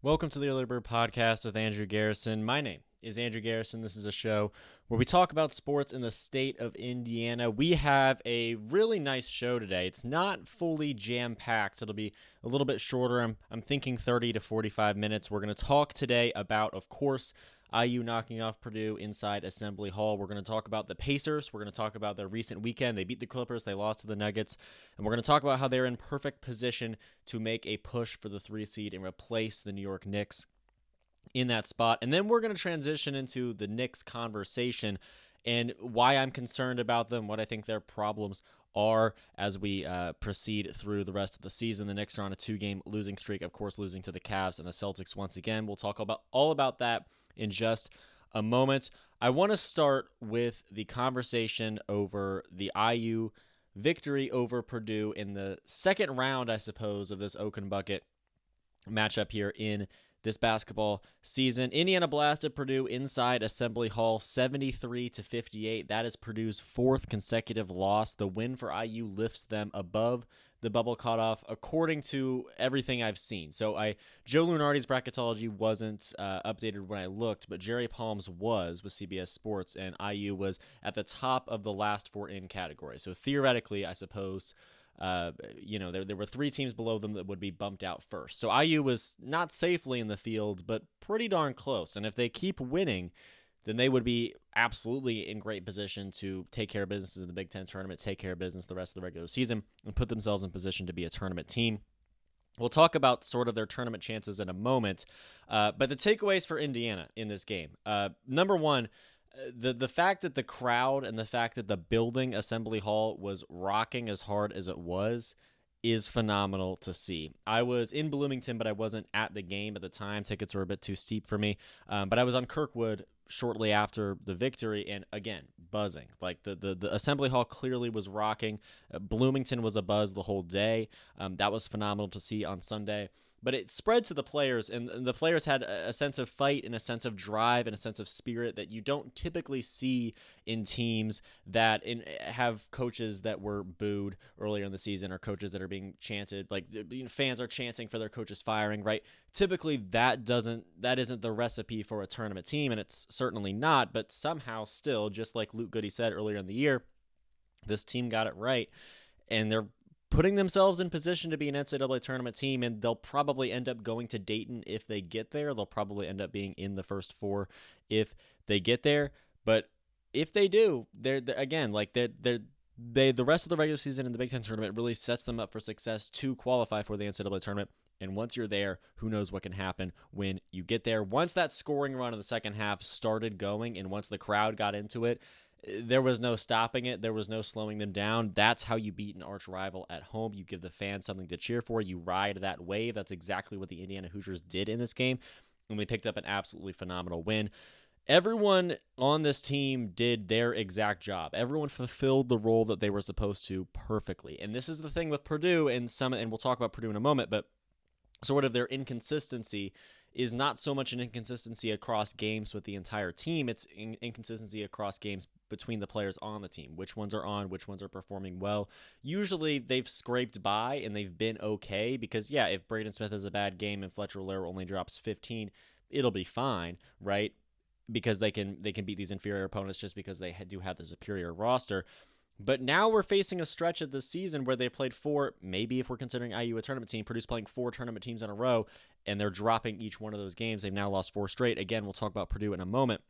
Welcome to the Early Bird Podcast with Andrew Garrison. My name is Andrew Garrison. This is a show where we talk about sports in the state of Indiana. We have a really nice show today. It's not fully jam-packed. It'll be a little bit shorter. I'm thinking 30 to 45 minutes. We're going to talk today about, of course, IU knocking off Purdue inside Assembly Hall. We're going to talk about the Pacers. We're going to talk about their recent weekend. They beat the Clippers. They lost to the Nuggets. And we're going to talk about how they're in perfect position to make a push for the 3 seed and replace the New York Knicks in that spot. And then we're going to transition into the Knicks conversation and why I'm concerned about them, what I think their problems are as we proceed through the rest of the season. The Knicks are on a 2-game losing streak, of course, losing to the Cavs and the Celtics once again. We'll talk about all about that in just a moment. I want to start with the conversation over the IU victory over Purdue in the second round, I suppose, of this Oaken Bucket matchup here in this basketball season. Indiana blasted Purdue inside Assembly Hall 73-58. That is Purdue's 4th consecutive loss. The win for IU lifts them above the bubble cutoff, according to everything I've seen. So Joe Lunardi's bracketology wasn't updated when I looked, but Jerry Palm's was with CBS Sports, and IU was at the top of the last 4 in category. So theoretically, I suppose there were 3 teams below them that would be bumped out first. So IU was not safely in the field, but pretty darn close. And if they keep winning, then they would be absolutely in great position to take care of business in the Big Ten tournament, take care of business the rest of the regular season, and put themselves in position to be a tournament team. We'll talk about sort of their tournament chances in a moment. But the takeaways for Indiana in this game. Number one, the fact that the crowd and the fact that the building, Assembly Hall, was rocking as hard as it was is phenomenal to see. I was in Bloomington, but I wasn't at the game at the time. Tickets were a bit too steep for me. But I was on Kirkwood shortly after the victory, and again, buzzing. Like the Assembly Hall clearly was rocking. Bloomington was a buzz the whole day. That was phenomenal to see on Sunday. But it spread to the players, and the players had a sense of fight and a sense of drive and a sense of spirit that you don't typically see in teams that have coaches that were booed earlier in the season or coaches that are being chanted. Like, fans are chanting for their coaches firing, right? Typically, that isn't the recipe for a tournament team, and it's certainly not. But somehow still, just like Luke Goody said earlier in the year, this team got it right, and they're putting themselves in position to be an NCAA tournament team, and they'll probably end up going to Dayton if they get there. They'll probably end up being in the first 4 if they get there. But if they do, they're again, like the rest of the regular season in the Big Ten tournament really sets them up for success to qualify for the NCAA tournament. And once you're there, who knows what can happen when you get there. Once that scoring run in the second half started going, and once the crowd got into it, there was no stopping it. There was no slowing them down. That's how you beat an arch rival at home. You give the fans something to cheer for. You ride that wave. That's exactly what the Indiana Hoosiers did in this game, and they picked up an absolutely phenomenal win. Everyone on this team did their exact job. Everyone fulfilled the role that they were supposed to perfectly. And this is the thing with Purdue, and we'll talk about Purdue in a moment, but sort of their inconsistency is not so much an inconsistency across games with the entire team. It's inconsistency across games between the players on the team. Which ones are on, which ones are performing well. Usually they've scraped by and they've been okay because, yeah, if Braden Smith has a bad game and Fletcher Lair only drops 15, it'll be fine, right? Because they can beat these inferior opponents just because they do have the superior roster. But now we're facing a stretch of the season where they played 4, maybe if we're considering IU a tournament team, Purdue's playing 4 tournament teams in a row, and they're dropping each one of those games. They've now lost 4 straight. Again, we'll talk about Purdue in a moment.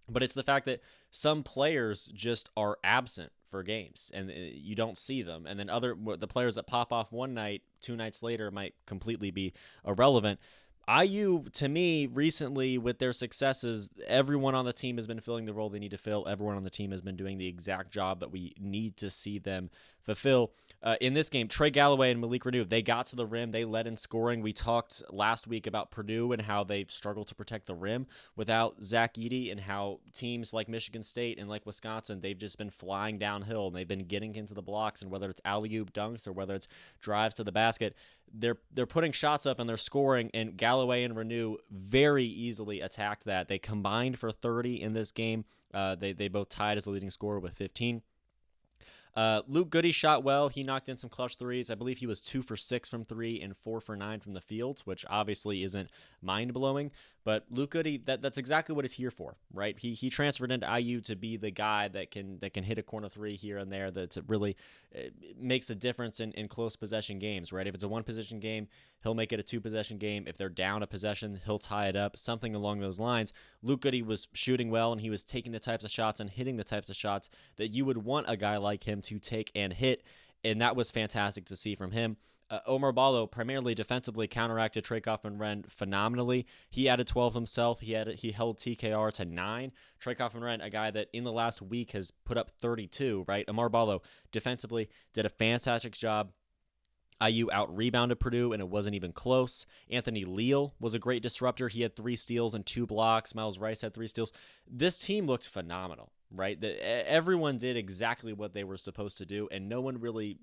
But it's the fact that some players just are absent for games, and you don't see them. And then the players that pop off one night, 2 nights later, might completely be irrelevant. IU, to me, recently with their successes, everyone on the team has been filling the role they need to fill. Everyone on the team has been doing the exact job that we need to see them fulfill. In this game, Trey Galloway and Malik Renew, they got to the rim. They led in scoring. We talked last week about Purdue and how they struggled to protect the rim without Zach Edey, and how teams like Michigan State and like Wisconsin, they've just been flying downhill, and they've been getting into the blocks, and whether it's alley-oop dunks or whether it's drives to the basket, they're putting shots up and they're scoring, and Galloway and Renew very easily attacked that. They combined for 30 in this game. They both tied as the leading scorer with 15. Luke Goody shot well. He knocked in some clutch threes. I believe he was 2 for 6 from three and 4 for 9 from the field, which obviously isn't mind-blowing. But Luke Goody, that's exactly what he's here for, right? He transferred into IU to be the guy that can hit a corner three here and there, that really makes a difference in close possession games, right? If it's a one-possession game, he'll make it a two-possession game. If they're down a possession, he'll tie it up, something along those lines. Luke Goody was shooting well, and he was taking the types of shots and hitting the types of shots that you would want a guy like him to take and hit, and that was fantastic to see from him. Omar Ballo, primarily defensively, counteracted Trey Kaufman-Renn phenomenally. He added 12 himself. He held TKR to 9. Trey Kaufman-Renn, a guy that in the last week has put up 32, right? Omar Ballo defensively did a fantastic job. IU out-rebounded Purdue, and it wasn't even close. Anthony Leal was a great disruptor. He had 3 steals and 2 blocks. Miles Rice had 3 steals. This team looked phenomenal, right? Everyone did exactly what they were supposed to do, and no one really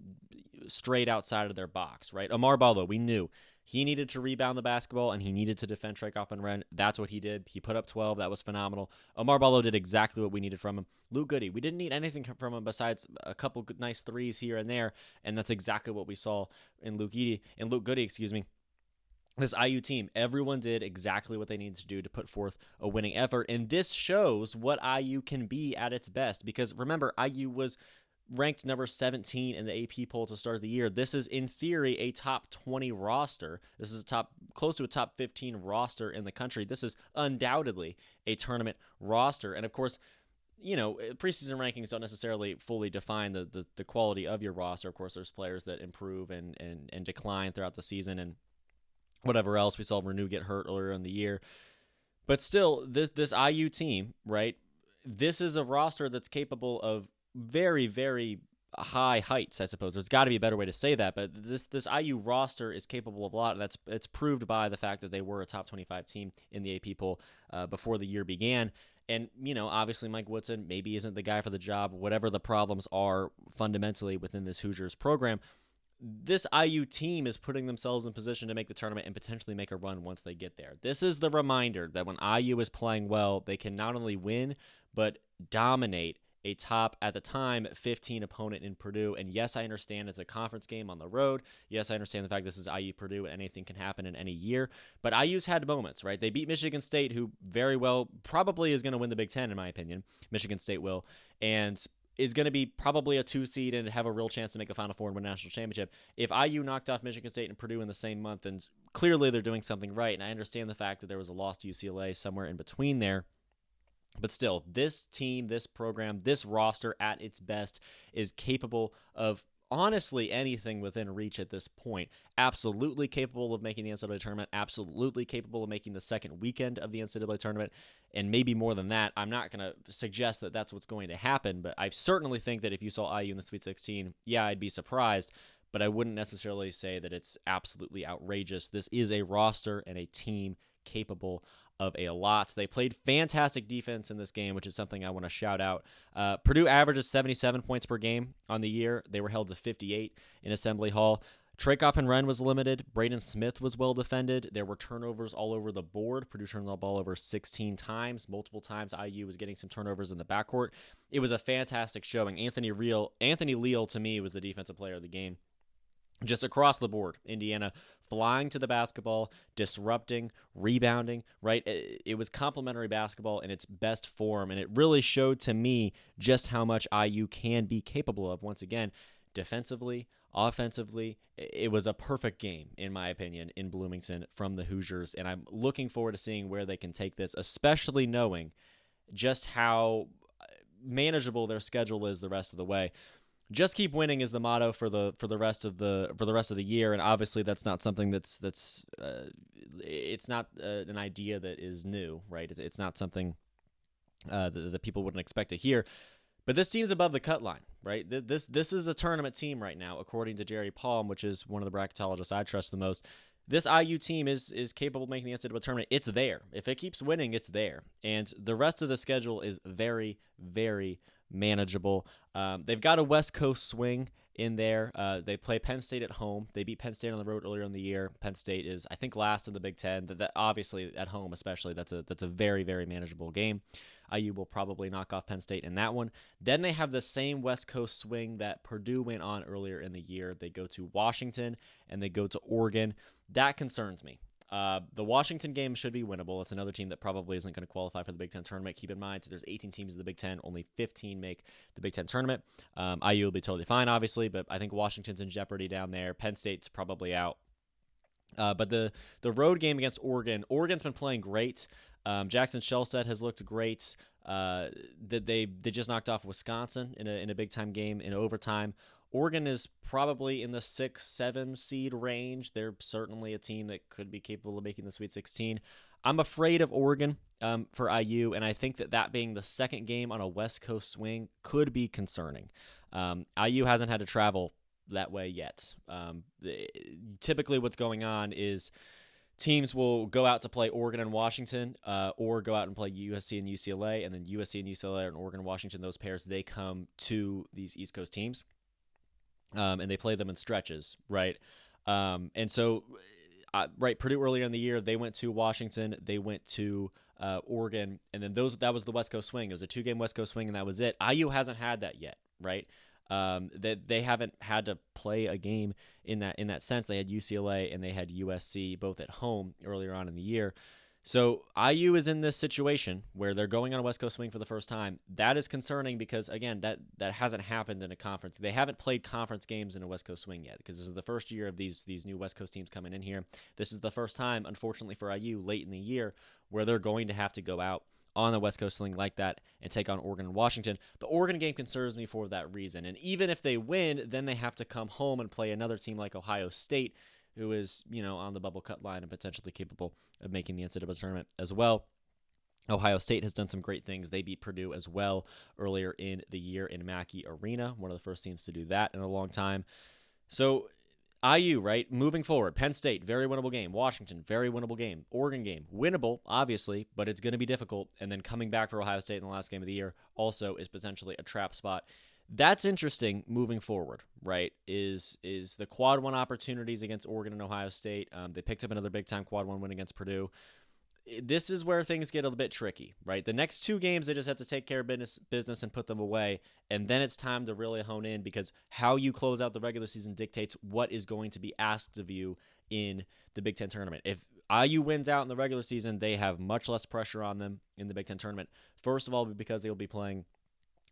strayed outside of their box, right? Omar Ballo, we knew he needed to rebound the basketball, and he needed to defend Trey Kaufman-Renn. That's what he did. He put up 12. That was phenomenal. Omar Ballo did exactly what we needed from him. Luke Goody, we didn't need anything from him besides a couple nice threes here and there, and that's exactly what we saw in Luke Goody. This IU team, everyone did exactly what they needed to do to put forth a winning effort, and this shows what IU can be at its best, because remember, IU was ranked number 17 in the AP poll to start the year. This is, in theory, a top 20 roster. This is close to a top 15 roster in the country. This is undoubtedly a tournament roster, and of course, preseason rankings don't necessarily fully define the quality of your roster. Of course, there's players that improve and decline throughout the season, and whatever else. We saw Renew get hurt earlier in the year. But still, this IU team, right, this is a roster that's capable of very, very high heights, I suppose. There's got to be a better way to say that, but this IU roster is capable of a lot. It's proved by the fact that they were a top 25 team in the AP poll before the year began. And, obviously Mike Woodson maybe isn't the guy for the job, whatever the problems are fundamentally within this Hoosiers program. This IU team is putting themselves in position to make the tournament and potentially make a run once they get there. This is the reminder that when IU is playing well, they can not only win, but dominate a top, at the time, 15 opponent in Purdue. And yes, I understand it's a conference game on the road. Yes, I understand the fact this is IU Purdue and anything can happen in any year. But IU's had moments, right? They beat Michigan State, who very well probably is going to win the Big Ten, in my opinion. Michigan State will. And is going to be probably a 2 seed and have a real chance to make a Final Four and win a national championship. If IU knocked off Michigan State and Purdue in the same month, then clearly they're doing something right. And I understand the fact that there was a loss to UCLA somewhere in between there. But still, this team, this program, this roster at its best is capable of honestly anything within reach at this point. Absolutely capable of making the NCAA tournament, absolutely capable of making the second weekend of the NCAA tournament, and maybe more than that. I'm not going to suggest that that's what's going to happen, but I certainly think that if you saw IU in the Sweet 16, yeah, I'd be surprised, but I wouldn't necessarily say that it's absolutely outrageous. This is a roster and a team capable of a lot. They played fantastic defense in this game, which is something I want to shout out. Purdue averages 77 points per game on the year. They were held to 58 in Assembly Hall. Trey Kaufman-Renn was limited. Braden Smith was well defended. There were turnovers all over the board. Purdue turned the ball over 16 times. Multiple times IU was getting some turnovers in the backcourt. It was a fantastic showing. Anthony Leal, to me, was the defensive player of the game. Just across the board, Indiana flying to the basketball, disrupting, rebounding, right? It was complimentary basketball in its best form, and it really showed to me just how much IU can be capable of. Once again, defensively, offensively, it was a perfect game, in my opinion, in Bloomington from the Hoosiers, and I'm looking forward to seeing where they can take this, especially knowing just how manageable their schedule is the rest of the way. Just keep winning is the motto for the rest of the year, and obviously that's not something that's it's not an idea that is new, right? It's not something that people wouldn't expect to hear. But this team's above the cut line, right? This is a tournament team right now, according to Jerry Palm, which is one of the bracketologists I trust the most. This IU team is capable of making the NCAA tournament. It's there. If it keeps winning, it's there. And the rest of the schedule is very, very manageable. They've got a West Coast swing in there. They play Penn State at home. They beat Penn State on the road earlier in the year. Penn State is, I think, last in the Big Ten. That obviously at home, especially, that's a very, very manageable game. IU will probably knock off Penn State in that one. Then they have the same West Coast swing that Purdue went on earlier in the year. They go to Washington and they go to Oregon. That concerns me. The Washington game should be winnable. It's another team that probably isn't going to qualify for the Big Ten tournament. Keep in mind, there's 18 teams in the Big Ten. Only 15 make the Big Ten tournament. IU will be totally fine, obviously, but I think Washington's in jeopardy down there. Penn State's probably out. But the road game against Oregon, Oregon's been playing great. Jackson Shellset has looked great. They just knocked off Wisconsin in a big-time game in overtime. Oregon is probably in the 6-7 seed range. They're certainly a team that could be capable of making the Sweet 16. I'm afraid of Oregon for IU, and I think that being the second game on a West Coast swing could be concerning. IU hasn't had to travel that way yet. Typically what's going on is teams will go out to play Oregon and Washington, or go out and play USC and UCLA, and then USC and UCLA and Oregon and Washington, those pairs, they come to these East Coast teams. And they play them in stretches, right? And so, Purdue earlier in the year, they went to Washington, they went to Oregon, and then that was the West Coast swing. It was a 2-game West Coast swing, and that was it. IU hasn't had that yet, right? They haven't had to play a game in that sense. They had UCLA and they had USC both at home earlier on in the year. So IU is in this situation where they're going on a West Coast swing for the first time. That is concerning because, again, that hasn't happened in a conference. They haven't played conference games in a West Coast swing yet because this is the first year of these new West Coast teams coming in here. This is the first time, unfortunately for IU, late in the year where they're going to have to go out on the West Coast swing like that and take on Oregon and Washington. The Oregon game concerns me for that reason. And even if they win, then they have to come home and play another team like Ohio State, who is, on the bubble cut line and potentially capable of making the NCAA tournament as well. Ohio State has done some great things. They beat Purdue as well earlier in the year in Mackey Arena, one of the first teams to do that in a long time. So IU, right, moving forward, Penn State, very winnable game. Washington, very winnable game. Oregon game, winnable, obviously, but it's going to be difficult. And then coming back for Ohio State in the last game of the year also is potentially a trap spot. That's interesting moving forward, right, is the quad one opportunities against Oregon and Ohio State. They picked up another big-time quad one win against Purdue. This is where things get a bit tricky, right? The next 2 games, they just have to take care of business and put them away, and then it's time to really hone in because how you close out the regular season dictates what is going to be asked of you in the Big Ten tournament. If IU wins out in the regular season, they have much less pressure on them in the Big Ten tournament. First of all, because they will be playing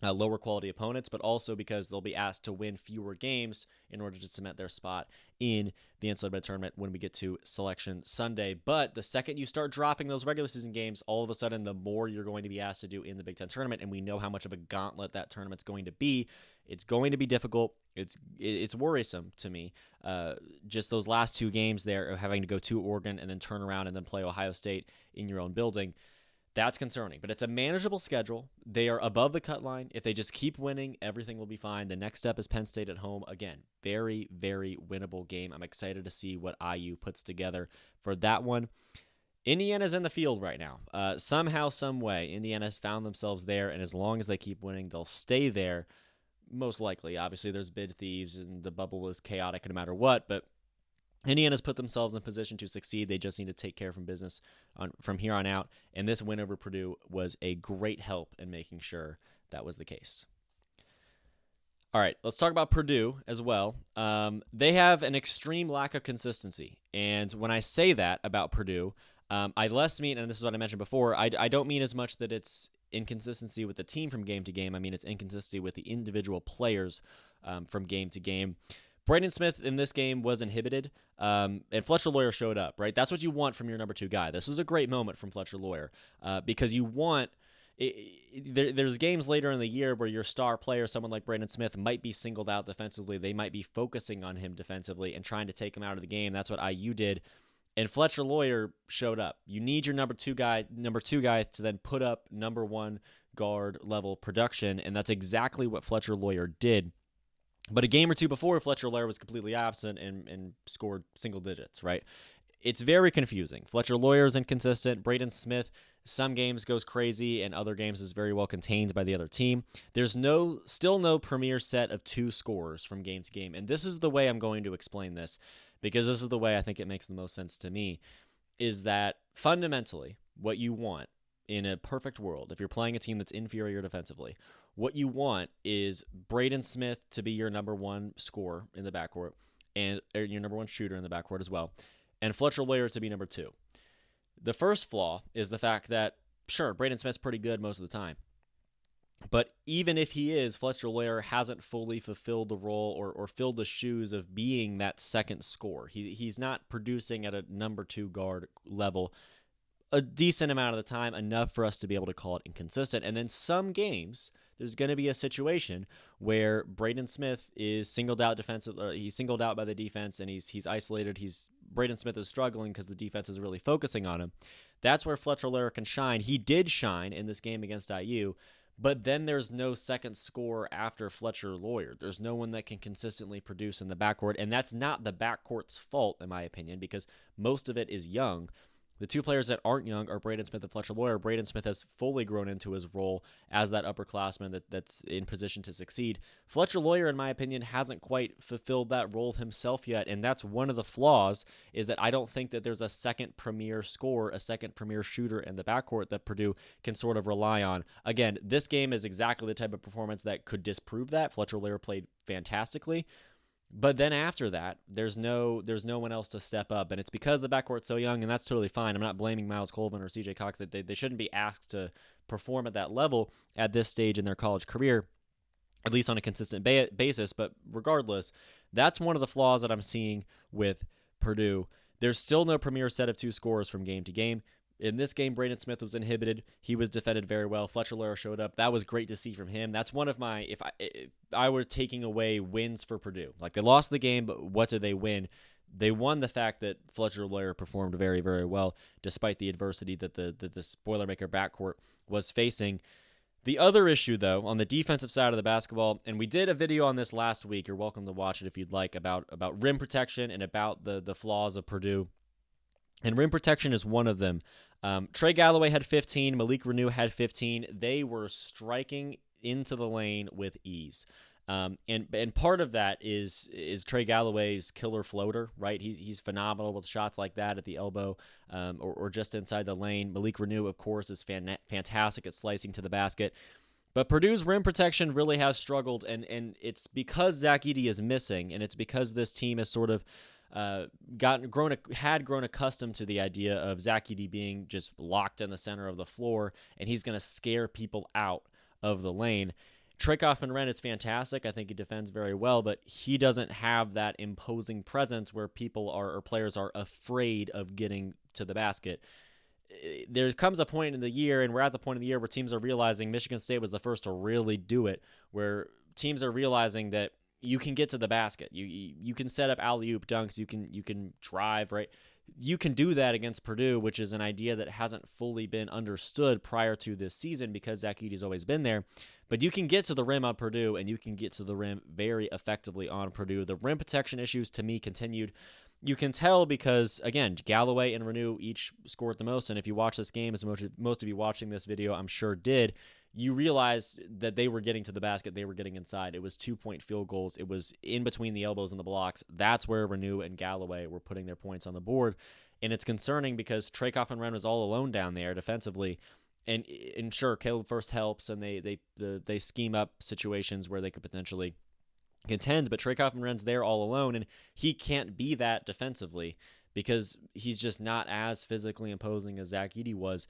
lower quality opponents, but also because they'll be asked to win fewer games in order to cement their spot in the NCAA tournament when we get to Selection Sunday. But the second you start dropping those regular season games, all of a sudden the more you're going to be asked to do in the Big Ten tournament, and we know how much of a gauntlet that tournament's going to be. It's going to be difficult. It's worrisome to me. Just those last 2 games there of having to go to Oregon and then turn around and then play Ohio State in your own building. That's concerning, but it's a manageable schedule. They are above the cut line. If they just keep winning, everything will be fine. The next step is Penn State at home. Again, very, very winnable game. I'm excited to see what IU puts together for that one. Indiana's in the field right now. Somehow, some way, Indiana's found themselves there, and as long as they keep winning, they'll stay there, most likely. Obviously, there's bid thieves, and the bubble is chaotic no matter what, but Indiana's put themselves in position to succeed. They just need to take care of business from here on out, and this win over Purdue was a great help in making sure that was the case. All right, let's talk about Purdue as well. They have an extreme lack of consistency, and when I say that about Purdue, I less mean, and this is what I mentioned before, I don't mean as much that it's inconsistency with the team from game to game. I mean it's inconsistency with the individual players from game to game. Braden Smith in this game was inhibited, and Fletcher Loyer showed up, right? That's what you want from your number 2 guy. This is a great moment from Fletcher Loyer because you want there's games later in the year where your star player, someone like Braden Smith, might be singled out defensively. They might be focusing on him defensively and trying to take him out of the game. That's what IU did, and Fletcher Loyer showed up. You need your number two guy to then put up number 1 guard level production, and that's exactly what Fletcher Loyer did. But a game or 2 before, Fletcher Loyer was completely absent and scored single digits, right? It's very confusing. Fletcher Loyer is inconsistent. Braden Smith Some games goes crazy and other games is very well contained by the other team. There's still no premier set of 2 scorers from game to game. And this is the way I'm going to explain this, because this is the way I think it makes the most sense to me, is that fundamentally what you want in a perfect world, if you're playing a team that's inferior defensively, what you want is Braden Smith to be your number 1 scorer in the backcourt, and your number 1 shooter in the backcourt as well, and Fletcher Loyer to be number 2. The first flaw is the fact that, sure, Braden Smith's pretty good most of the time, but even if he is, Fletcher Loyer hasn't fully fulfilled the role or filled the shoes of being that second scorer. He's not producing at a number 2 guard level a decent amount of the time, enough for us to be able to call it inconsistent. And then some games, there's going to be a situation where Braden Smith is singled out he's singled out by the defense, and he's isolated. Braden Smith is struggling because the defense is really focusing on him. That's where Fletcher Loyer can shine. He did shine in this game against IU, but then there's no second scorer after Fletcher Loyer. There's no one that can consistently produce in the backcourt, and that's not the backcourt's fault, in my opinion, because most of it is young. The 2 players that aren't young are Braden Smith and Fletcher Loyer. Braden Smith has fully grown into his role as that upperclassman that's in position to succeed. Fletcher Loyer, in my opinion, hasn't quite fulfilled that role himself yet, and that's one of the flaws, is that I don't think that there's a second premier scorer, a second premier shooter in the backcourt that Purdue can sort of rely on. Again, this game is exactly the type of performance that could disprove that. Fletcher Loyer played fantastically. But then after that, there's no one else to step up, and it's because the backcourt's so young, and that's totally fine. I'm not blaming Miles Colvin or CJ Cox that they shouldn't be asked to perform at that level at this stage in their college career, at least on a consistent basis. But regardless, that's one of the flaws that I'm seeing with Purdue. There's still no premier set of 2 scorers from game to game. In this game, Braden Smith was inhibited. He was defended very well. Fletcher Loyer showed up. That was great to see from him. That's one of my, if I were taking away wins for Purdue. Like, they lost the game, but what did they win? They won the fact that Fletcher Loyer performed very, very well, despite the adversity that the Boilermaker backcourt was facing. The other issue, though, on the defensive side of the basketball, and we did a video on this last week, you're welcome to watch it if you'd like, about rim protection and about the flaws of Purdue. And rim protection is one of them. Trey Galloway had 15. Malik Renew had 15. They were striking into the lane with ease. And part of that is Trey Galloway's killer floater, right? He's phenomenal with shots like that at the elbow or just inside the lane. Malik Renew, of course, is fantastic at slicing to the basket. But Purdue's rim protection really has struggled, and it's because Zach Edey is missing, and it's because this team has sort of grown accustomed to the idea of Zach Edey being just locked in the center of the floor, and he's going to scare people out of the lane. Trey Kaufman-Renn is fantastic. I think he defends very well, but he doesn't have that imposing presence where players are afraid of getting to the basket. There comes a point in the year, and we're at the point in the year where teams are realizing, Michigan State was the first to really do it, where teams are realizing that you can get to the basket. You can set up alley-oop dunks. You can drive, right? You can do that against Purdue, which is an idea that hasn't fully been understood prior to this season because Zach Edey's always been there. But you can get to the rim on Purdue, and you can get to the rim very effectively on Purdue. The rim protection issues, to me, continued. You can tell because, again, Galloway and Renew each scored the most, and if you watch this game, as most of you watching this video I'm sure did, you realize that they were getting to the basket, they were getting inside. It was 2-point field goals. It was in between the elbows and the blocks. That's where Renew and Galloway were putting their points on the board, and it's concerning because Trey Kaufman-Renn was all alone down there defensively, and sure, Caleb First helps, and they scheme up situations where they could potentially contend, but Trey Kaufman-Renn's there all alone, and he can't be that defensively because he's just not as physically imposing as Zach Edey was.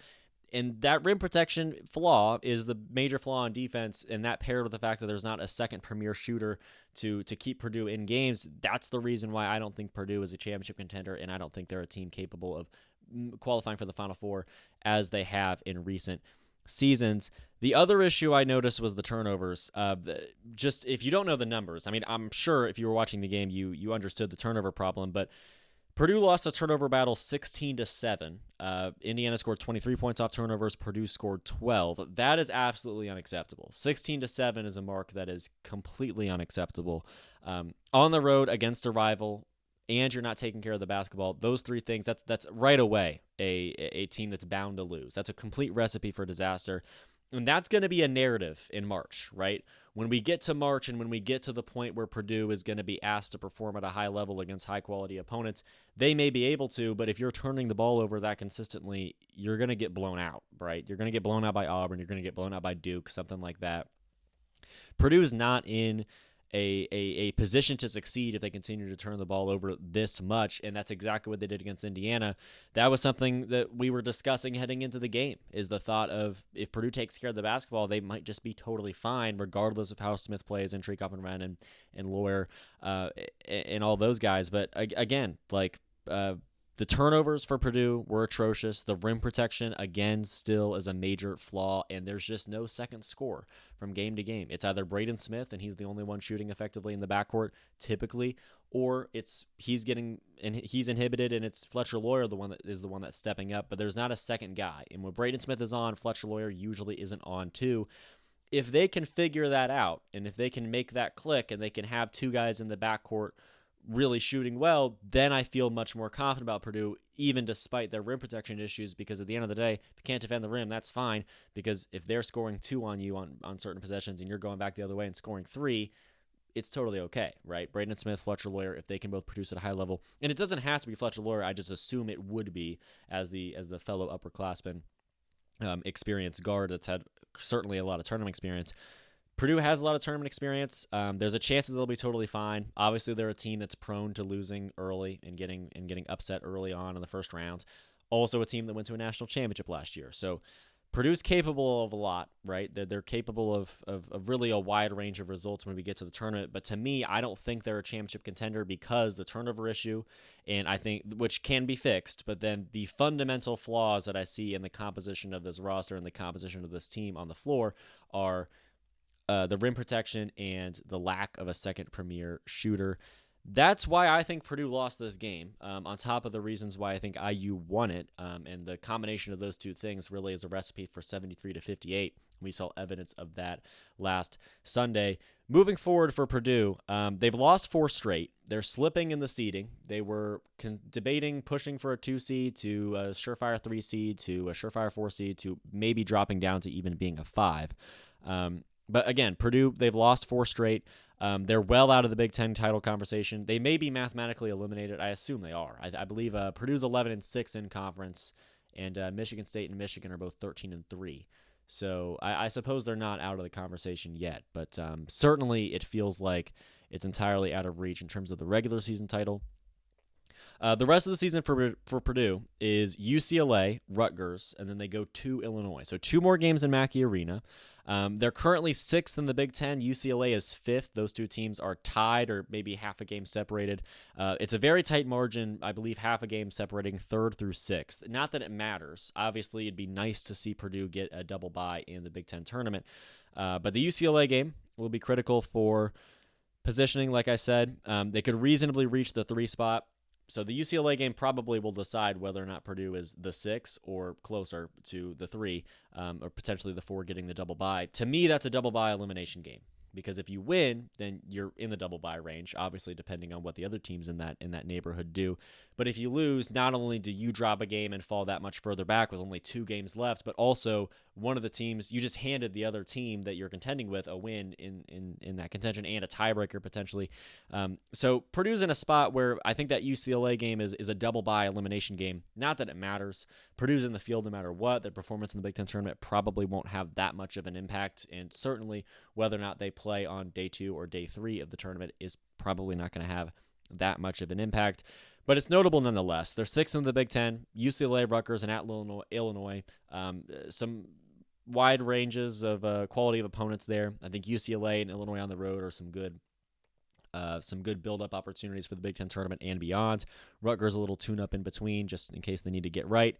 And that rim protection flaw is the major flaw on defense, and that paired with the fact that there's not a second premier shooter to keep Purdue in games, that's the reason why I don't think Purdue is a championship contender, and I don't think they're a team capable of qualifying for the Final Four as they have in recent seasons. The other issue I noticed was the turnovers. Just if you don't know the numbers, I mean, I'm sure if you were watching the game, you understood the turnover problem, but Purdue lost a turnover battle 16-7. Indiana scored 23 points off turnovers. Purdue scored 12. That is absolutely unacceptable. 16-7 is a mark that is completely unacceptable. On the road against a rival, and you're not taking care of the basketball, those three things, that's right away a team that's bound to lose. That's a complete recipe for disaster. And that's going to be a narrative in March, right? When we get to March and when we get to the point where Purdue is going to be asked to perform at a high level against high-quality opponents, they may be able to, but if you're turning the ball over that consistently, you're going to get blown out, right? You're going to get blown out by Auburn. You're going to get blown out by Duke, something like that. Purdue's not in a position to succeed if they continue to turn the ball over this much, and that's exactly what they did against Indiana. That was something that we were discussing heading into the game, is the thought of if Purdue takes care of the basketball, they might just be totally fine, regardless of how Smith plays and Treacoff and Wren and Lawyer and all those guys. But again, the turnovers for Purdue were atrocious. The rim protection, again, still is a major flaw, and there's just no second score from game to game. It's either Braden Smith, and he's the only one shooting effectively in the backcourt, typically, or he's inhibited, and it's Fletcher Lawyer the one that's stepping up, but there's not a second guy. And when Braden Smith is on, Fletcher Lawyer usually isn't on too. If they can figure that out, and if they can make that click, and they can have two guys in the backcourt really shooting well, then I feel much more confident about Purdue, even despite their rim protection issues, because at the end of the day, if you can't defend the rim, that's fine, because if they're scoring 2 on you on certain possessions and you're going back the other way and scoring 3, it's totally okay, right? Braden Smith, Fletcher Lawyer, if they can both produce at a high level, and it doesn't have to be Fletcher Lawyer, I just assume it would be as the fellow upperclassman experienced guard that's had certainly a lot of tournament experience. Purdue has a lot of tournament experience. There's a chance that they'll be totally fine. Obviously, they're a team that's prone to losing early and getting upset early on in the first round. Also, a team that went to a national championship last year. So Purdue's capable of a lot, right? They're capable of really a wide range of results when we get to the tournament. But to me, I don't think they're a championship contender because the turnover issue, and I think which can be fixed, but then the fundamental flaws that I see in the composition of this roster and the composition of this team on the floor are the rim protection and the lack of a second premier shooter. That's why I think Purdue lost this game, on top of the reasons why I think IU won it. And the combination of those two things really is a recipe for 73-58. We saw evidence of that last Sunday. Moving forward for Purdue, they've lost 4 straight. They're slipping in the seeding. They were debating pushing for a 2 seed to a surefire 3 seed to a surefire 4 seed to maybe dropping down to even being a 5. But again, Purdue, they've lost 4 straight. They're well out of the Big Ten title conversation. They may be mathematically eliminated. I assume they are. I believe Purdue's 11-6 in conference, and Michigan State and Michigan are both 13-3. So I suppose they're not out of the conversation yet, but certainly it feels like it's entirely out of reach in terms of the regular season title. The rest of the season for Purdue is UCLA, Rutgers, and then they go to Illinois. So 2 more games in Mackey Arena. They're currently 6th in the Big Ten. UCLA is 5th. Those 2 teams are tied or maybe half a game separated. It's a very tight margin. I believe half a game separating 3rd through 6th. Not that it matters. Obviously, it'd be nice to see Purdue get a double bye in the Big Ten tournament. But the UCLA game will be critical for positioning, like I said. They could reasonably reach the 3 spot. So the UCLA game probably will decide whether or not Purdue is the 6 or closer to the 3, or potentially the 4 getting the double bye. To me, that's a double bye elimination game. Because if you win, then you're in the double bye range, obviously depending on what the other teams in that neighborhood do. But if you lose, not only do you drop a game and fall that much further back with only 2 games left, but also one of the teams, you just handed the other team that you're contending with a win in that contention and a tiebreaker potentially. So Purdue's in a spot where I think that UCLA game is a double bye elimination game. Not that it matters. Purdue's in the field no matter what. Their performance in the Big Ten tournament probably won't have that much of an impact, and certainly whether or not they play on day 2 or day 3 of the tournament is probably not going to have that much of an impact. But it's notable nonetheless. They're 6th in the Big Ten, UCLA, Rutgers, and at Illinois. Some wide ranges of quality of opponents there. I think UCLA and Illinois on the road are some good build-up opportunities for the Big Ten tournament and beyond. Rutgers a little tune-up in between just in case they need to get right.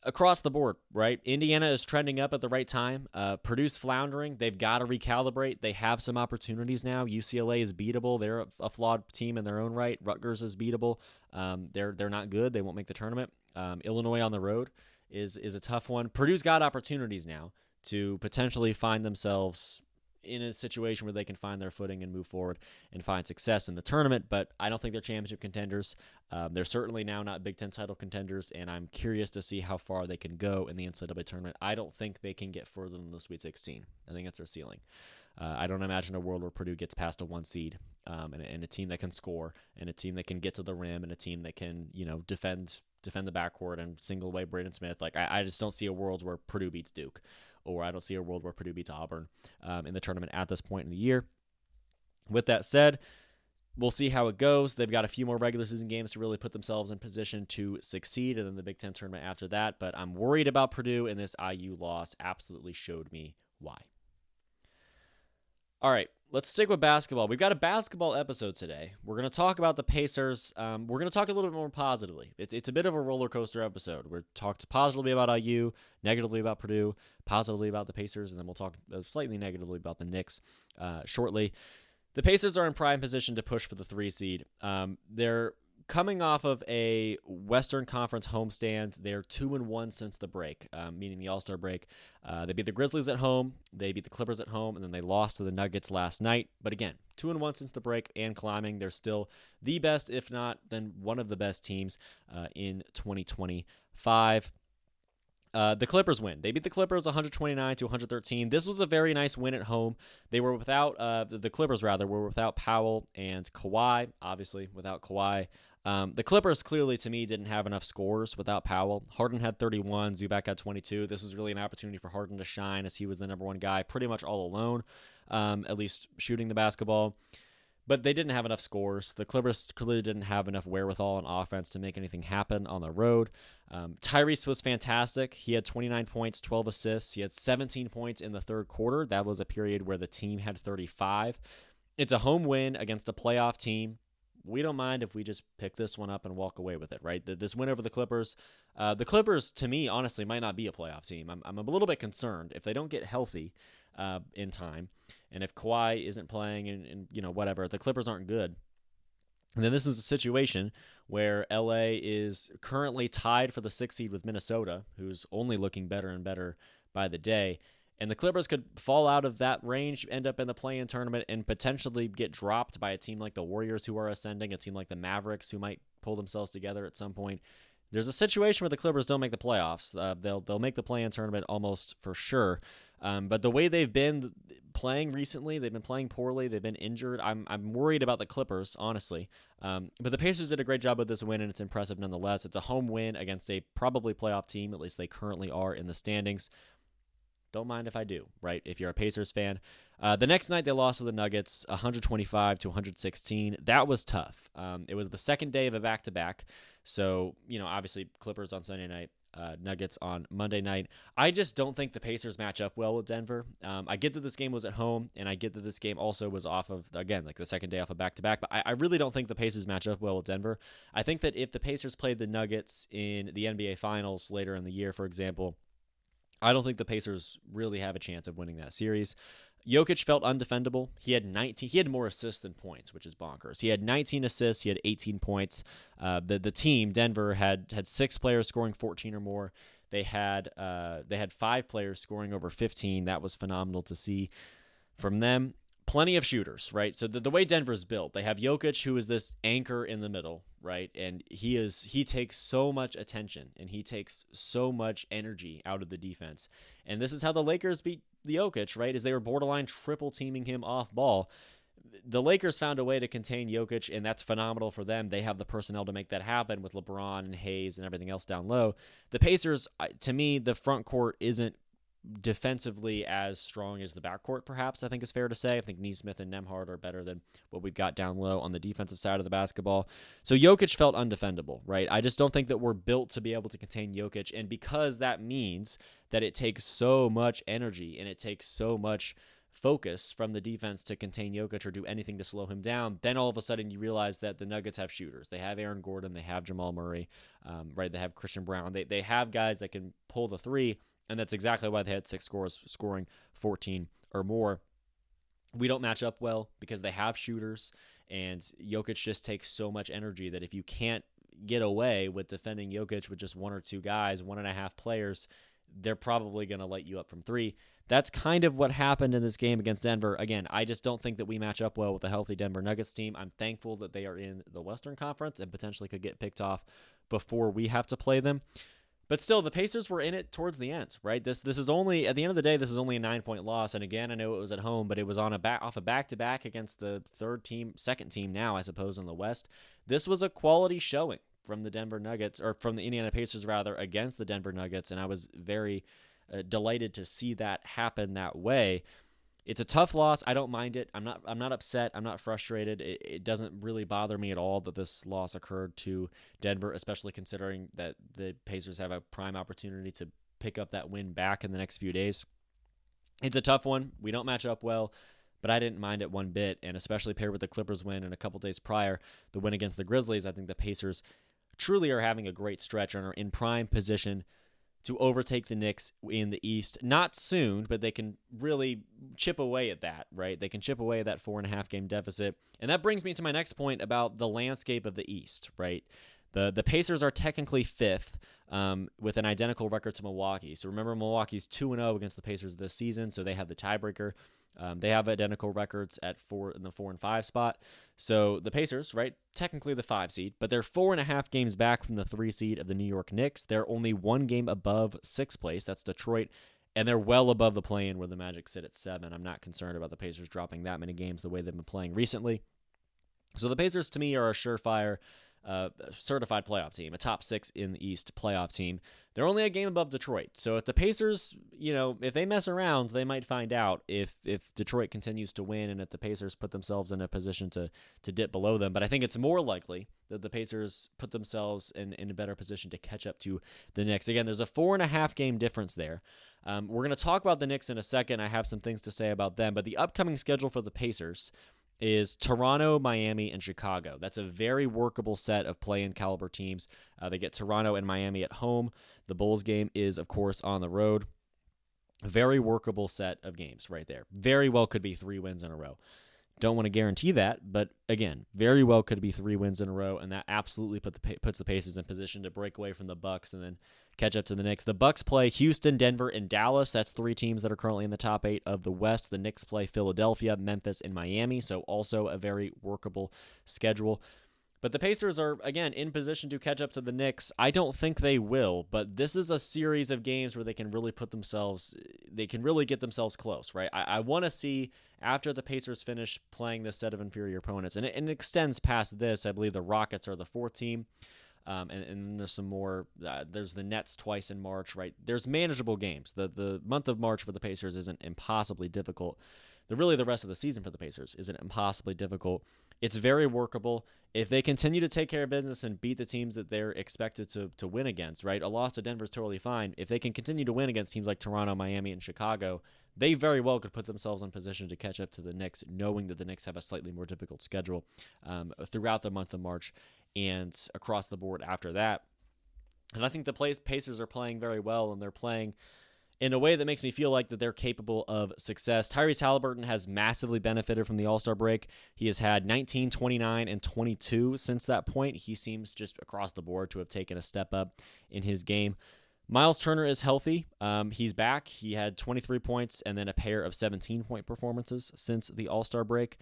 Across the board, right? Indiana is trending up at the right time. Purdue's floundering. They've got to recalibrate. They have some opportunities now. UCLA is beatable. They're a flawed team in their own right. Rutgers is beatable. They're not good. They won't make the tournament. Illinois on the road is a tough one. Purdue's got opportunities now to potentially find themselves in a situation where they can find their footing and move forward and find success in the tournament, but I don't think they're championship contenders. They're certainly now not Big Ten title contenders, and I'm curious to see how far they can go in the NCAA tournament. I don't think they can get further than the Sweet 16. I think that's their ceiling. I don't imagine a world where Purdue gets past a 1 seed and a team that can score and a team that can get to the rim and a team that can, defend the backcourt and single away Braden Smith. Like, I just don't see a world where Purdue beats Duke, or I don't see a world where Purdue beats Auburn in the tournament at this point in the year. With that said, we'll see how it goes. They've got a few more regular season games to really put themselves in position to succeed, and then the Big Ten tournament after that. But I'm worried about Purdue, and this IU loss absolutely showed me why. All right, let's stick with basketball. We've got a basketball episode today. We're going to talk about the Pacers. We're going to talk a little bit more positively. It's a bit of a roller coaster episode. We're talked positively about IU, negatively about Purdue, positively about the Pacers, and then we'll talk slightly negatively about the Knicks shortly. The Pacers are in prime position to push for the 3 seed. They're coming off of a Western Conference homestand. They're 2-1 since the break, meaning the All-Star break. They beat the Grizzlies at home, they beat the Clippers at home, and then they lost to the Nuggets last night. But again, 2-1 since the break and climbing. They're still the best, if not then one of the best teams in 2025. The Clippers win. They beat the Clippers 129-113. This was a very nice win at home. They were without the Clippers were without Powell and Kawhi. Obviously, without Kawhi, the Clippers clearly to me didn't have enough scores without Powell. Harden had 31. Zubac had 22. This was really an opportunity for Harden to shine as he was the number 1 guy, pretty much all alone, at least shooting the basketball. But they didn't have enough scores. The Clippers clearly didn't have enough wherewithal on offense to make anything happen on the road. Tyrese was fantastic. He had 29 points, 12 assists. He had 17 points in the third quarter. That was a period where the team had 35. It's a home win against a playoff team. We don't mind if we just pick this one up and walk away with it, right? This win over the Clippers, to me, honestly, might not be a playoff team. I'm a little bit concerned if they don't get healthy in time, and if Kawhi isn't playing and whatever, the Clippers aren't good. And then this is a situation where LA is currently tied for the 6th seed with Minnesota, who's only looking better and better by the day. And the Clippers could fall out of that range, end up in the play-in tournament, and potentially get dropped by a team like the Warriors who are ascending, a team like the Mavericks who might pull themselves together at some point. There's a situation where the Clippers don't make the playoffs. They'll make the play-in tournament almost for sure. But the way they've been playing recently, they've been playing poorly. They've been injured. I'm worried about the Clippers, honestly. But the Pacers did a great job with this win, and it's impressive nonetheless. It's a home win against a probably playoff team. At least they currently are in the standings. Don't mind if I do, right? If you're a Pacers fan. The next night they lost to the Nuggets 125-116. That was tough. It was the second day of a back-to-back. So, obviously Clippers on Sunday night, Nuggets on Monday night. I just don't think the Pacers match up well with Denver. I get that this game was at home, and I get that this game also was off of, again, like the second day off of back-to-back, but I really don't think the Pacers match up well with Denver. I think that if the Pacers played the Nuggets in the NBA Finals later in the year, for example, I don't think the Pacers really have a chance of winning that series. Jokic felt undefendable. He had more assists than points, which is bonkers. He had 19 assists. He had 18 points. The team, Denver, had 6 players scoring 14 or more. They had 5 players scoring over 15. That was phenomenal to see from them. Plenty of shooters, right? So the way Denver's built, they have Jokic, who is this anchor in the middle, right? And he takes so much attention and he takes so much energy out of the defense. And this is how the Lakers beat the Jokic, right? Is they were borderline triple teaming him off ball. The Lakers found a way to contain Jokic, and that's phenomenal for them. They have the personnel to make that happen with LeBron and Hayes and everything else down low. The Pacers, to me, the front court isn't defensively as strong as the backcourt, perhaps, I think is fair to say. I think Nesmith and Nembhard are better than what we've got down low on the defensive side of the basketball. So Jokic felt undefendable, right? I just don't think that we're built to be able to contain Jokic, and because that means that it takes so much energy and it takes so much focus from the defense to contain Jokic or do anything to slow him down, then all of a sudden you realize that the Nuggets have shooters. They have Aaron Gordon, they have Jamal Murray, right? They have Christian Brown. They have guys that can pull the three, and that's exactly why they had 6 scores, scoring 14 or more. We don't match up well because they have shooters, and Jokic just takes so much energy that if you can't get away with defending Jokic with just 1 or 2 guys, 1.5 players, they're probably going to light you up from three. That's kind of what happened in this game against Denver. Again, I just don't think that we match up well with a healthy Denver Nuggets team. I'm thankful that they are in the Western Conference and potentially could get picked off before we have to play them. But still, the Pacers were in it towards the end, right? This is only, at the end of the day, this is only a 9-point loss. And again, I know it was at home, but it was on off a back-to-back against the second team now, I suppose, in the West. This was a quality showing from the Denver Nuggets, or from the Indiana Pacers, rather, against the Denver Nuggets. And I was very delighted to see that happen that way. It's a tough loss. I don't mind it. I'm not upset. I'm not frustrated. It doesn't really bother me at all that this loss occurred to Denver, especially considering that the Pacers have a prime opportunity to pick up that win back in the next few days. It's a tough one. We don't match up well, but I didn't mind it one bit, and especially paired with the Clippers win and a couple days prior, the win against the Grizzlies, I think the Pacers truly are having a great stretch and are in prime position to overtake the Knicks in the East. Not soon, but they can really chip away at that, right? They can chip away at that 4.5 game deficit. And that brings me to my next point about the landscape of the East, right? The Pacers are technically fifth with an identical record to Milwaukee. So remember, Milwaukee's 2-0 against the Pacers this season, so they have the tiebreaker. They have identical records at in the 4 and 5 spot. So the Pacers, right, technically the 5 seed, but they're 4.5 games back from the 3 seed of the New York Knicks. They're only 1 game above 6th place. That's Detroit. And they're well above the play-in where the Magic sit at 7. I'm not concerned about the Pacers dropping that many games the way they've been playing recently. So the Pacers, to me, are a surefire certified playoff team, a top 6 in the East playoff team. They're only a game above Detroit. So if the Pacers, if they mess around, they might find out if Detroit continues to win and if the Pacers put themselves in a position to dip below them. But I think it's more likely that the Pacers put themselves in a better position to catch up to the Knicks. Again, there's a 4.5 game difference there. We're going to talk about the Knicks in a second. I have some things to say about them, but the upcoming schedule for the Pacers is Toronto, Miami, and Chicago. That's a very workable set of play-in caliber teams. They get Toronto and Miami at home. The Bulls game is, of course, on the road. Very workable set of games right there. Very well could be 3 wins in a row. Don't want to guarantee that, but again, very well could be 3 wins in a row, and that absolutely puts the Pacers in position to break away from the Bucks and then catch up to the Knicks. The Bucks play Houston, Denver, and Dallas. That's 3 teams that are currently in the top 8 of the West. The Knicks play Philadelphia, Memphis, and Miami, so also a very workable schedule. But the Pacers are, again, in position to catch up to the Knicks. I don't think they will, but this is a series of games where they can really get themselves close, right? I want to see, after the Pacers finish playing this set of inferior opponents, and it extends past this. I believe the Rockets are the 4th team, and then there's some more. There's the Nets twice in March, right? There's manageable games. The month of March for the Pacers isn't impossibly difficult. The rest of the season for the Pacers isn't impossibly difficult. It's very workable. If they continue to take care of business and beat the teams that they're expected to win against, right? A loss to Denver is totally fine. If they can continue to win against teams like Toronto, Miami, and Chicago, they very well could put themselves in position to catch up to the Knicks, knowing that the Knicks have a slightly more difficult schedule throughout the month of March and across the board after that. And I think the Pacers are playing very well, and they're playing in a way that makes me feel like that they're capable of success. Tyrese Halliburton has massively benefited from the All-Star break. He has had 19, 29, and 22 since that point. He seems just across the board to have taken a step up in his game. Miles Turner is healthy. He's back. He had 23 points and then a pair of 17-point performances since the All-Star break.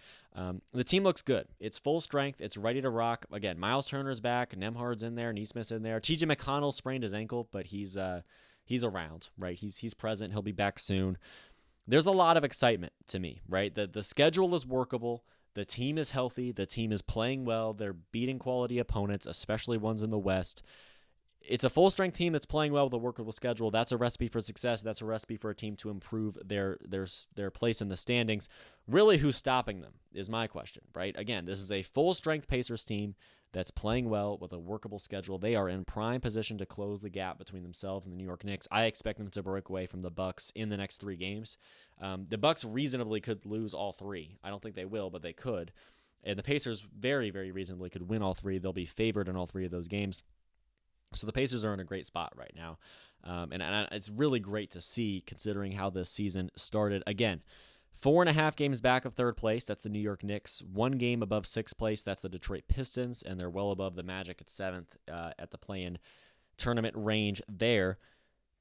The team looks good. It's full strength. It's ready to rock. Again, Miles Turner's back. Nembhard's in there. Nesmith's in there. TJ McConnell sprained his ankle, but he's around, right? He's present. He'll be back soon. There's a lot of excitement to me, right? The schedule is workable. The team is healthy. The team is playing well. They're beating quality opponents, especially ones in the West. It's a full-strength team that's playing well with a workable schedule. That's a recipe for success. That's a recipe for a team to improve their place in the standings. Really, who's stopping them is my question, right? Again, this is a full-strength Pacers team that's playing well with a workable schedule. They are in prime position to close the gap between themselves and the New York Knicks. I expect them to break away from the Bucks in the next 3 games. The Bucks reasonably could lose all 3. I don't think they will, but they could. And the Pacers very, very reasonably could win all 3. They'll be favored in all 3 of those games. So the Pacers are in a great spot right now. And it's really great to see, considering how this season started. Again, 4.5 games back of 3rd place. That's the New York Knicks. 1 game above 6th place. That's the Detroit Pistons. And they're well above the Magic at 7th at the play-in tournament range there.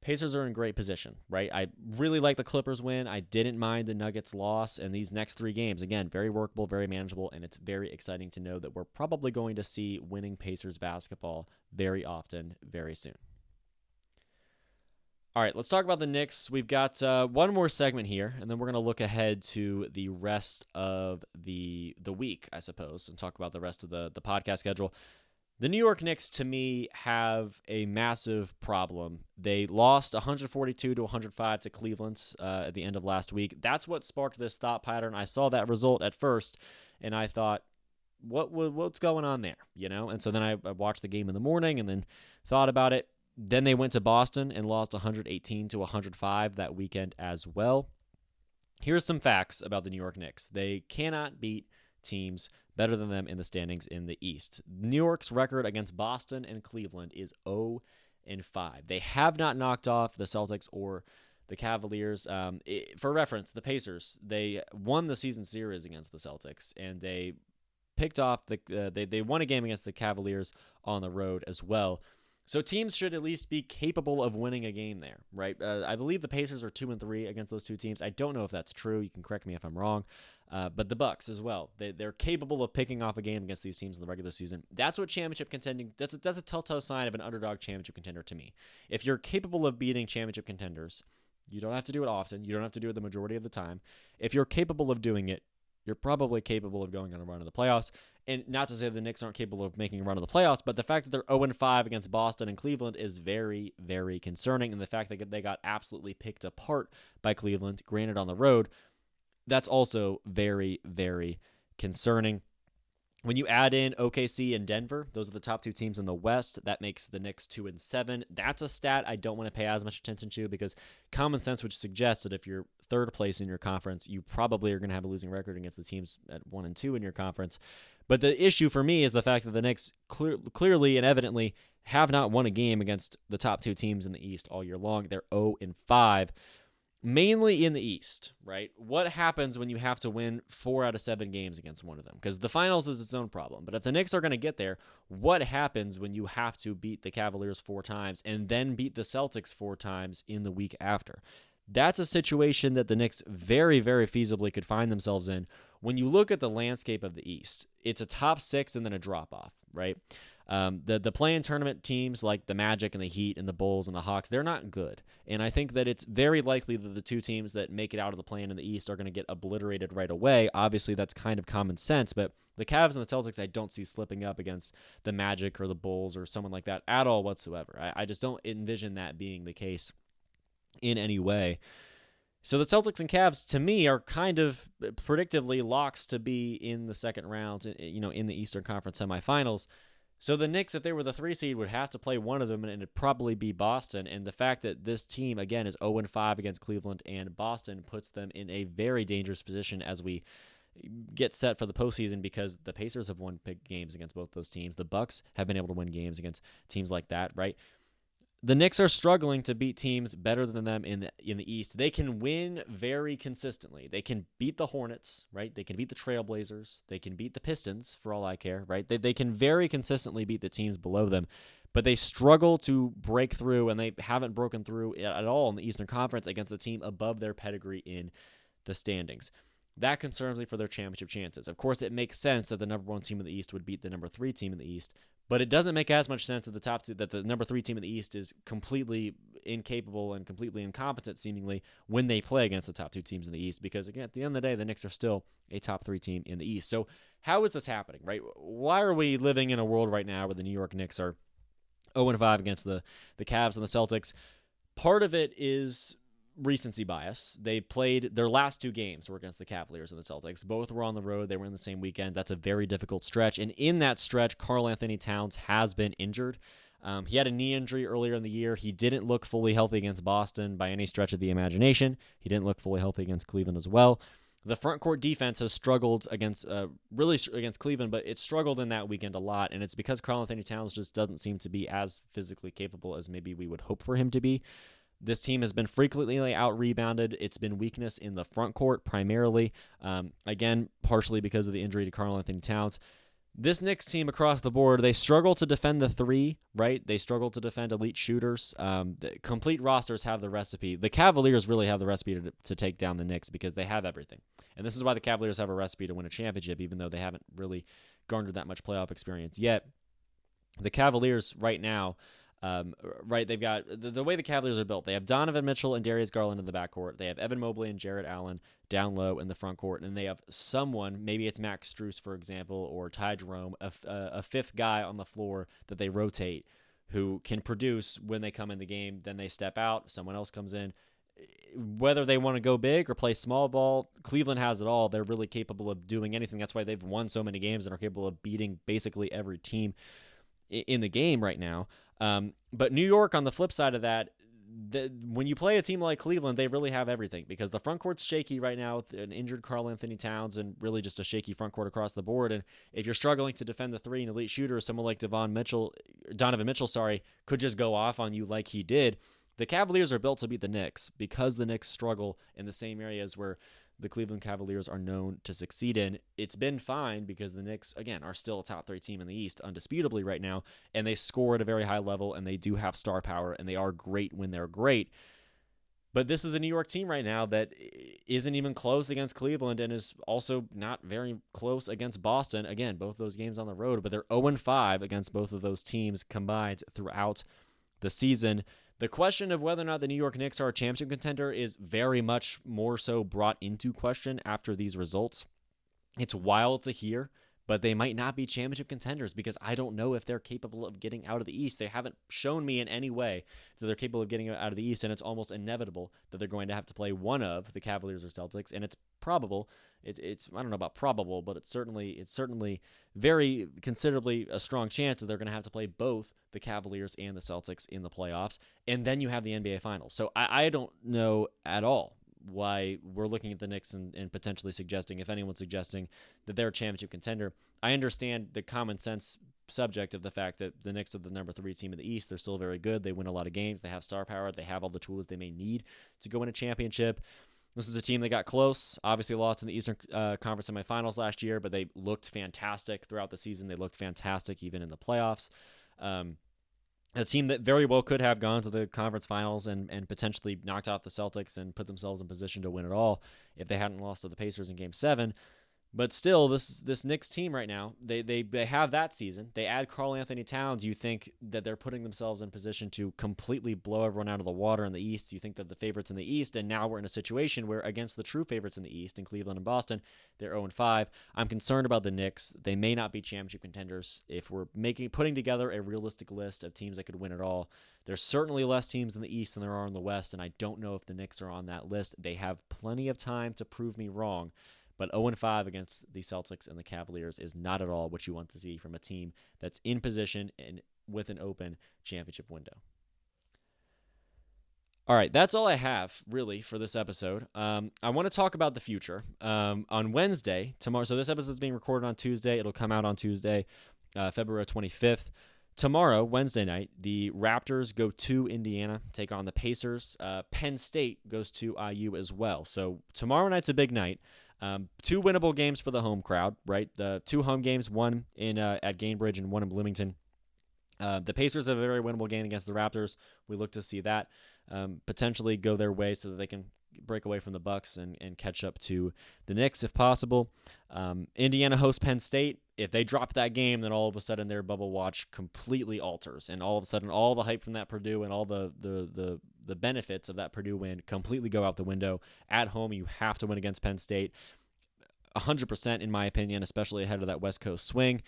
Pacers are in great position, right? I really like the Clippers win. I didn't mind the Nuggets loss. And these next 3 games, again, very workable, very manageable, and it's very exciting to know that we're probably going to see winning Pacers basketball very often, very soon. All right, let's talk about the Knicks. We've got one more segment here, and then we're going to look ahead to the rest of the week, I suppose, and talk about the rest of the podcast schedule. The New York Knicks, to me, have a massive problem. They lost 142-105 to Cleveland at the end of last week. That's what sparked this thought pattern. I saw that result at first, and I thought, what's going on there? And so then I watched the game in the morning and then thought about it. Then they went to Boston and lost 118-105 that weekend as well. Here's some facts about the New York Knicks. They cannot beat teams better than them in the standings in the East. New York's record against Boston and Cleveland is 0-5. They have not knocked off the Celtics or the Cavaliers. For reference, the Pacers, they won the season series against the Celtics, and they picked off they won a game against the Cavaliers on the road as well. So teams should at least be capable of winning a game there, right? I believe the Pacers are 2-3 against those two teams. I don't know if that's true. You can correct me if I'm wrong. But the Bucks as well. They're capable of picking off a game against these teams in the regular season. That's what championship contending. That's a telltale sign of an underdog championship contender to me. If you're capable of beating championship contenders, you don't have to do it often. You don't have to do it the majority of the time. If you're capable of doing it, you're probably capable of going on a run of the playoffs. And not to say the Knicks aren't capable of making a run of the playoffs, but the fact that they're 0-5 against Boston and Cleveland is very, very concerning. And the fact that they got absolutely picked apart by Cleveland, granted on the road, that's also very, very concerning. When you add in OKC and Denver, those are the top 2 teams in the West. That makes the Knicks 2-7. That's a stat I don't want to pay as much attention to because common sense would suggest that if you're third place in your conference, you probably are going to have a losing record against the teams at 1-2 in your conference. But the issue for me is the fact that the Knicks clearly and evidently have not won a game against the top 2 teams in the East all year long. They're 0-5. Mainly in the East, right? What happens when you have to win 4 out of 7 games against one of them? Because the finals is its own problem. But if the Knicks are going to get there, what happens when you have to beat the Cavaliers 4 times and then beat the Celtics 4 times in the week after? That's a situation that the Knicks very, very feasibly could find themselves in. When you look at the landscape of the East, it's a top 6 and then a drop-off, right? The play-in tournament teams like the Magic and the Heat and the Bulls and the Hawks, they're not good. And I think that it's very likely that the 2 teams that make it out of the play-in in the East are going to get obliterated right away. Obviously, that's kind of common sense, but the Cavs and the Celtics I don't see slipping up against the Magic or the Bulls or someone like that at all whatsoever. I just don't envision that being the case in any way. So the Celtics and Cavs, to me, are kind of predictively locks to be in the second round, in the Eastern Conference semifinals. So the Knicks, if they were the 3 seed, would have to play one of them, and it'd probably be Boston. And the fact that this team, again, is 0-5 against Cleveland and Boston puts them in a very dangerous position as we get set for the postseason because the Pacers have won big games against both those teams. The Bucks have been able to win games against teams like that, right? The Knicks are struggling to beat teams better than them in the East. They can win very consistently. They can beat the Hornets, right? They can beat the Trailblazers. They can beat the Pistons, for all I care, right? They can very consistently beat the teams below them, but they struggle to break through, and they haven't broken through at all in the Eastern Conference against a team above their pedigree in the standings. That concerns me for their championship chances. Of course, it makes sense that the number 1 team in the East would beat the number 3 team in the East, but it doesn't make as much sense that the number 3 team in the East is completely incapable and completely incompetent, seemingly, when they play against the top 2 teams in the East, because, again, at the end of the day, the Knicks are still a top 3 team in the East. So how is this happening, right? Why are we living in a world right now where the New York Knicks are 0-5 against the Cavs and the Celtics? Part of it is recency bias. They played their last 2 games were against the Cavaliers and the Celtics. Both were on the road. They were in the same weekend. That's a very difficult stretch. And in that stretch, Karl-Anthony Towns has been injured. He had a knee injury earlier in the year. He didn't look fully healthy against Boston by any stretch of the imagination. He didn't look fully healthy against Cleveland as well. The front court defense has struggled against Cleveland, but it struggled in that weekend a lot, and it's because Karl-Anthony Towns just doesn't seem to be as physically capable as maybe we would hope for him to be. This team has been frequently out-rebounded. It's been weakness in the front court primarily, again, partially because of the injury to Karl-Anthony Towns. This Knicks team across the board, they struggle to defend the three, right? They struggle to defend elite shooters. The complete rosters have the recipe. The Cavaliers really have the recipe to take down the Knicks because they have everything. And this is why the Cavaliers have a recipe to win a championship, even though they haven't really garnered that much playoff experience yet. The Cavaliers right now, they've got the way the Cavaliers are built. They have Donovan Mitchell and Darius Garland in the backcourt. They have Evan Mobley and Jarrett Allen down low in the front court, and they have someone, maybe it's Max Strus, for example, or Ty Jerome, a fifth guy on the floor that they rotate who can produce when they come in the game. Then they step out, someone else comes in. Whether they want to go big or play small ball, Cleveland has it all. They're really capable of doing anything. That's why they've won so many games and are capable of beating basically every team in the game right now. But New York, on the flip side of that, when you play a team like Cleveland, they really have everything because the front court's shaky right now with an injured Karl-Anthony Towns and really just a shaky front court across the board. And if you're struggling to defend the three and elite shooter, someone like Donovan Mitchell, could just go off on you like he did. The Cavaliers are built to beat the Knicks because the Knicks struggle in the same areas where the Cleveland Cavaliers are known to succeed in. It's been fine because the Knicks, again, are still a top 3 team in the East, undisputably right now, and they score at a very high level, and they do have star power, and they are great when they're great. But this is a New York team right now that isn't even close against Cleveland and is also not very close against Boston. Again, both those games on the road, but they're 0-5 against both of those teams combined throughout the season. The question of whether or not the New York Knicks are a championship contender is very much more so brought into question after these results. It's wild to hear, but they might not be championship contenders because I don't know if they're capable of getting out of the East. They haven't shown me in any way that they're capable of getting out of the East, and it's almost inevitable that they're going to have to play one of the Cavaliers or Celtics, and it's probable. It's I don't know about probable, but it's certainly very considerably a strong chance that they're going to have to play both the Cavaliers and the Celtics in the playoffs, and then you have the NBA Finals. So I don't know at all why we're looking at the Knicks and potentially suggesting, if anyone's suggesting, that they're a championship contender. I understand the common sense subject of the fact that the Knicks are the number 3 team in the East. They're still very good. They win a lot of games. They have star power. They have all the tools they may need to go win a championship. This is a team that got close, obviously lost in the Eastern Conference semifinals last year, but they looked fantastic throughout the season. They looked fantastic even in the playoffs. A team that very well could have gone to the conference finals and potentially knocked out the Celtics and put themselves in position to win it all if they hadn't lost to the Pacers in Game 7. But still, this Knicks team right now, they have that season. They add Karl-Anthony Towns. You think that they're putting themselves in position to completely blow everyone out of the water in the East. You think that the favorites in the East, and now we're in a situation where against the true favorites in the East, in Cleveland and Boston, they're 0-5. I'm concerned about the Knicks. They may not be championship contenders if we're putting together a realistic list of teams that could win it all. There's certainly less teams in the East than there are in the West, and I don't know if the Knicks are on that list. They have plenty of time to prove me wrong. But 0-5 against the Celtics and the Cavaliers is not at all what you want to see from a team that's in position and with an open championship window. All right, that's all I have, really, for this episode. I want to talk about the future. On Wednesday, tomorrow, so this episode is being recorded on Tuesday. It'll come out on Tuesday, February 25th. Tomorrow, Wednesday night, the Raptors go to Indiana, take on the Pacers. Penn State goes to IU as well. So tomorrow night's a big night. 2 winnable games for the home crowd, right? The 2 home games, one in at Gainbridge and one in Bloomington. The Pacers have a very winnable game against the Raptors. We look to see that potentially go their way so that they can break away from the Bucks and catch up to the Knicks if possible. Indiana hosts Penn State. If they drop that game, then all of a sudden their bubble watch completely alters, and all of a sudden all the hype from that Purdue and all the benefits of that Purdue win completely go out the window. At home, you have to win against Penn State, 100% in my opinion, especially ahead of that West Coast swing.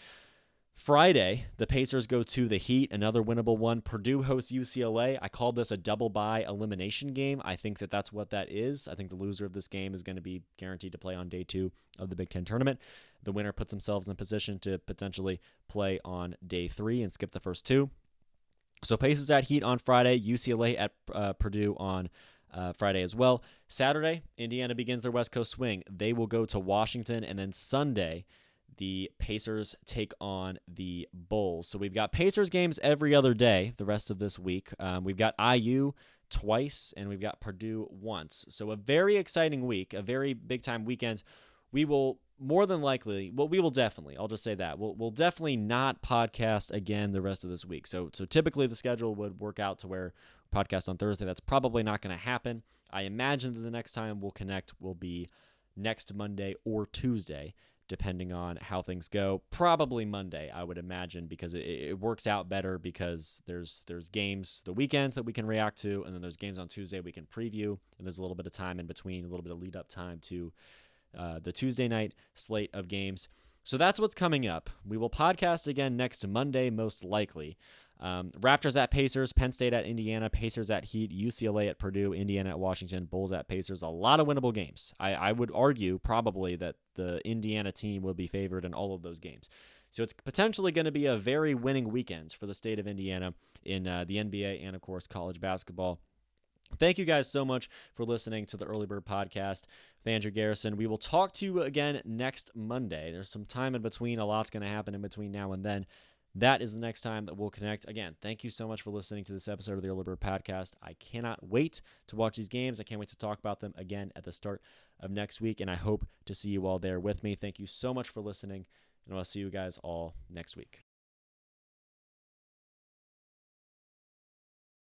Friday, the Pacers go to the Heat, another winnable one. Purdue hosts UCLA. I called this a double-bye elimination game. I think that that's what that is. I think the loser of this game is going to be guaranteed to play on day 2 of the Big Ten tournament. The winner puts themselves in position to potentially play on day 3 and skip the first 2. So Pacers at Heat on Friday, UCLA at Purdue on Friday as well. Saturday, Indiana begins their West Coast swing. They will go to Washington, and then Sunday, the Pacers take on the Bulls. So we've got Pacers games every other day the rest of this week. We've got IU twice, and we've got Purdue once. So a very exciting week, a very big-time weekend. we will more than likely, well, we will definitely, I'll just say that, we'll definitely not podcast again the rest of this week. So typically the schedule would work out to where podcast on Thursday. That's probably not going to happen. I imagine that the next time we'll connect will be next Monday or Tuesday, depending on how things go. Probably Monday, I would imagine, because it works out better because there's games the weekends that we can react to, and then there's games on Tuesday we can preview, and there's a little bit of time in between, a little bit of lead-up time to the Tuesday night slate of games. So that's what's coming up. We will podcast again next Monday, most likely. Raptors at Pacers, Penn State at Indiana, Pacers at Heat, UCLA at Purdue, Indiana at Washington, Bulls at Pacers. A lot of winnable games. I would argue probably that the Indiana team will be favored in all of those games. So it's potentially going to be a very winning weekend for the state of Indiana in the NBA and, of course, college basketball. Thank you guys so much for listening to the Early Bird Podcast with Andrew Garrison. We will talk to you again next Monday. There's some time in between. A lot's going to happen in between now and then. That is the next time that we'll connect. Again, thank you so much for listening to this episode of the Early Bird Podcast. I cannot wait to watch these games. I can't wait to talk about them again at the start of next week, and I hope to see you all there with me. Thank you so much for listening, and I'll see you guys all next week.